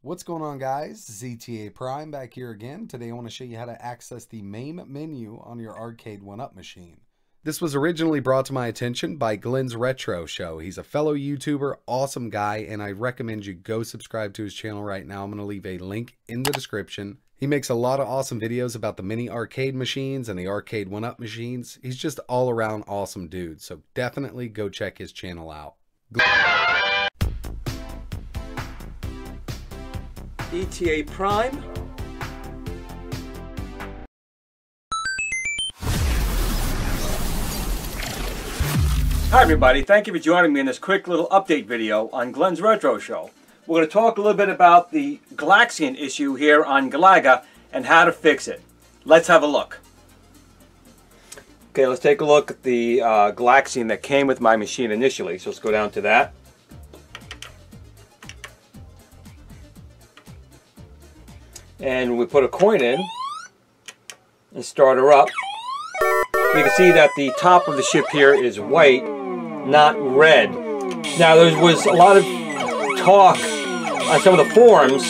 What's going on, guys? It's ETA Prime back here again. Today I want to show you how to access the main menu on your Arcade1UP machine. This was originally brought to my attention by Glen's Retro Show. He's a fellow YouTuber, awesome guy, and I recommend you go subscribe to his channel right now. I'm going to leave a link in the description. He makes a lot of awesome videos about the mini arcade machines and the Arcade1UP machines. He's just all around awesome dude, so definitely go check his channel out. ETA Prime. Hi everybody, thank you for joining me in this quick little update video on Glen's Retro Show. We're going to talk a little bit about the Galaxian issue here on Galaga and how to fix it. Let's have a look. Okay, let's take a look at the Galaxian that came with my machine initially. So let's go down to that. And we put a coin in and start her up. You can see that the top of the ship here is white, not red. Now there was a lot of talk on some of the forums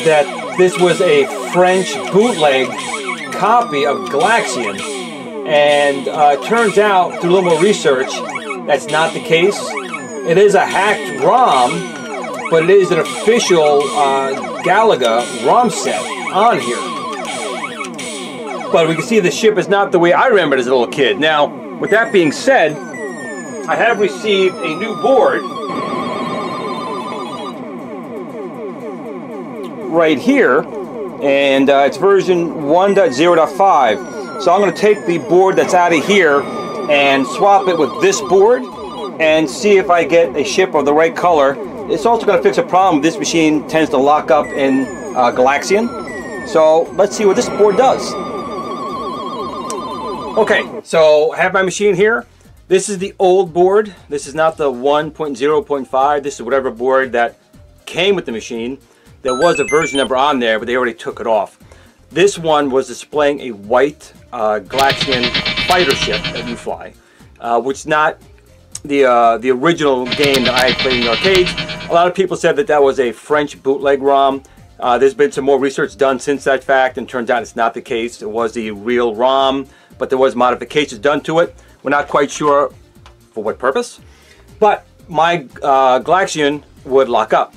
that this was a French bootleg copy of Galaxian, and it turns out through a little more research that's not the case. It is a hacked ROM, but it is an official Galaga ROM set on here. But we can see the ship is not the way I remembered as a little kid. Now, with that being said, I have received a new board right here, and it's version 1.0.5. So I'm going to take the board that's out of here and swap it with this board and see if I get a ship of the right color. It's also going to fix a problem. This machine tends to lock up in Galaxian. So let's see what this board does. Okay, so I have my machine here. This is the old board. This is not the 1.0.5. This is whatever board that came with the machine. There was a version number on there, but they already took it off. This one was displaying a white Galaxian fighter ship that you fly, which is not the original game that I had played in the arcades. A lot of people said that that was a French bootleg ROM. There's been some more research done since that fact, and turns out it's not the case. It was the real ROM, but there was modifications done to it. We're not quite sure for what purpose, but my Galaxian would lock up.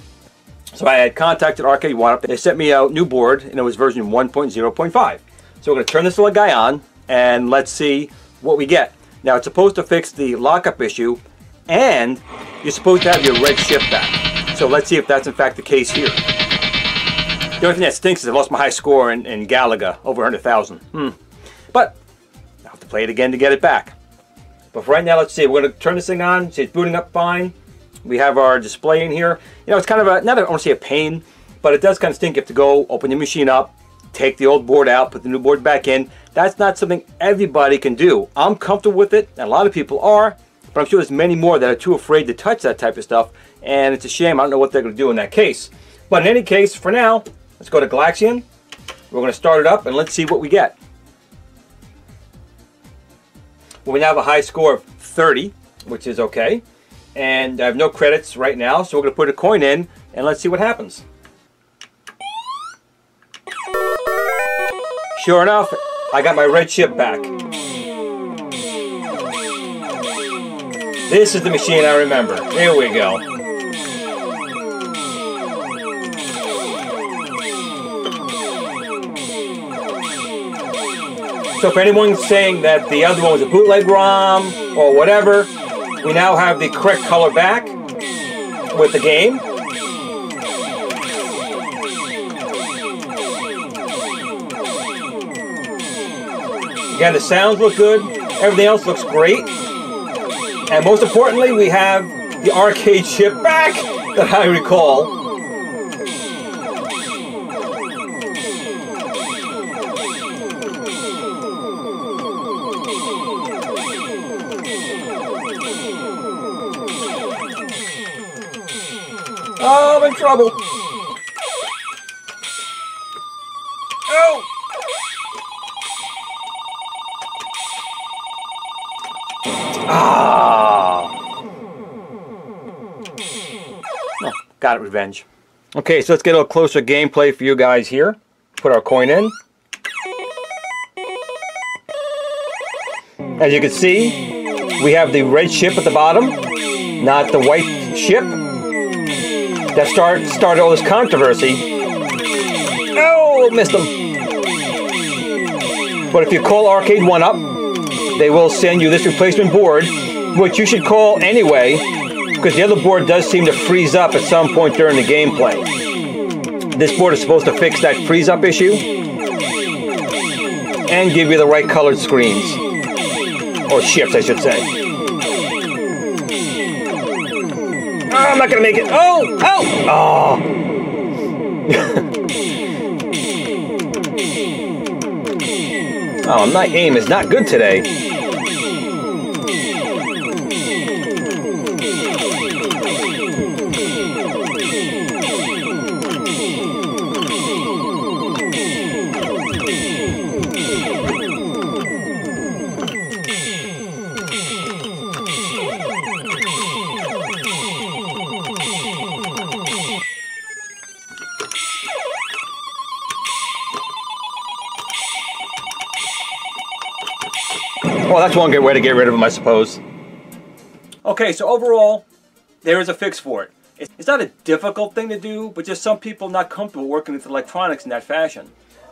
So I had contacted Arcade1UP. They sent me a new board, and it was version 1.0.5. So we're going to turn this little guy on, and let's see what we get. Now, it's supposed to fix the lockup issue, and you're supposed to have your red ship back. So let's see if that's in fact the case here. The only thing that stinks is I lost my high score in Galaga, over 100,000. But I'll have to play it again to get it back. But for right now, let's see. We're going to turn this thing on. See, it's booting up fine. We have our display in here. You know, it's kind of a, not I want to say a pain, but it does kind of stink. You have to go open your machine up, take the old board out, put the new board back in. That's not something everybody can do. I'm comfortable with it, and a lot of people are, but I'm sure there's many more that are too afraid to touch that type of stuff, and it's a shame. I don't know what they're going to do in that case. But in any case, for now, let's go to Galaxian. We're going to start it up, and let's see what we get. Well, we now have a high score of 30, which is okay. And I have no credits right now, so we're going to put a coin in, and let's see what happens. Sure enough, I got my red ship back. This is the machine I remember. Here we go. So for anyone saying that the other one was a bootleg ROM or whatever, we now have the correct color back with the game. Again, the sounds look good. Everything else looks great. And most importantly, we have the arcade ship back that I recall. Oh, I'm in trouble. Oh! Ah! Oh, got it, revenge. Okay, so let's get a little closer gameplay for you guys here. Put our coin in. As you can see, we have the red ship at the bottom, not the white ship. That started all this controversy. Oh, missed them. But if you call Arcade1UP, they will send you this replacement board, which you should call anyway, because the other board does seem to freeze up at some point during the gameplay. This board is supposed to fix that freeze up issue and give you the right colored screens. Or ships, I should say. Oh, I'm not gonna make it. Oh! Oh! Oh! Oh, my aim is not good today. Well, that's one good way to get rid of them, I suppose. Okay, so overall, there is a fix for it. It's not a difficult thing to do, but just some people not comfortable working with electronics in that fashion.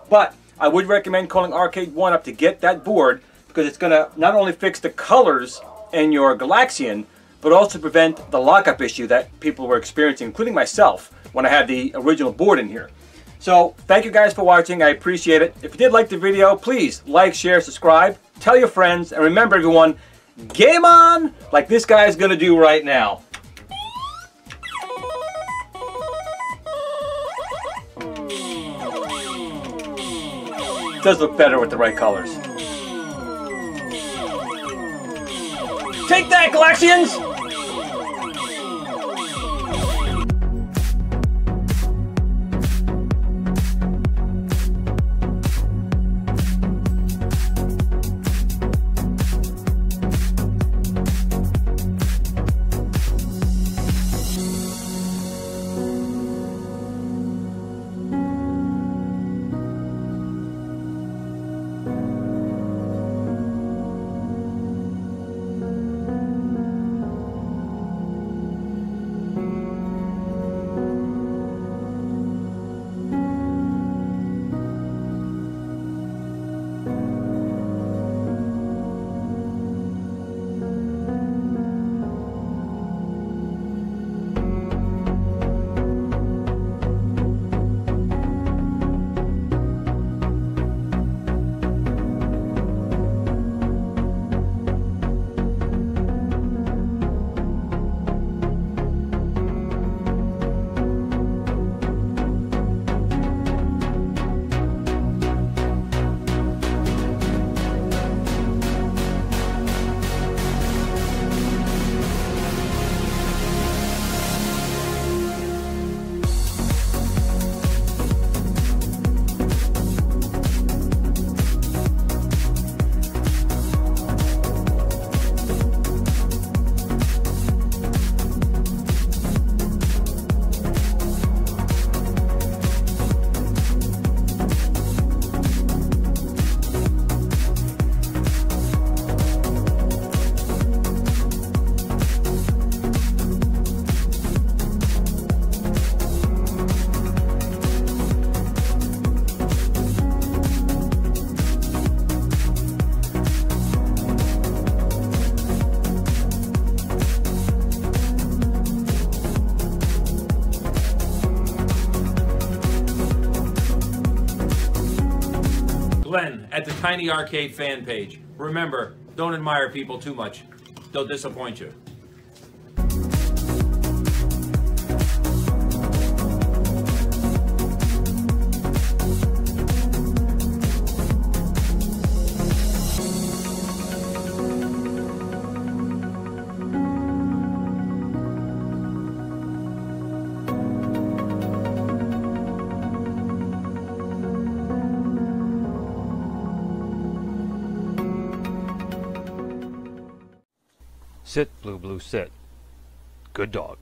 But I would recommend calling Arcade1UP to get that board, because it's going to not only fix the colors in your Galaxian, but also prevent the lockup issue that people were experiencing, including myself, when I had the original board in here. So, thank you guys for watching. I appreciate it. If you did like the video, please like, share, subscribe, tell your friends, and remember everyone, game on like this guy is going to do right now. It does look better with the right colors. Take that, Galaxians! Glen at the Tiny Arcade fan page. Remember, don't admire people too much. They'll disappoint you. Sit, Blue Blue, sit. Good dog.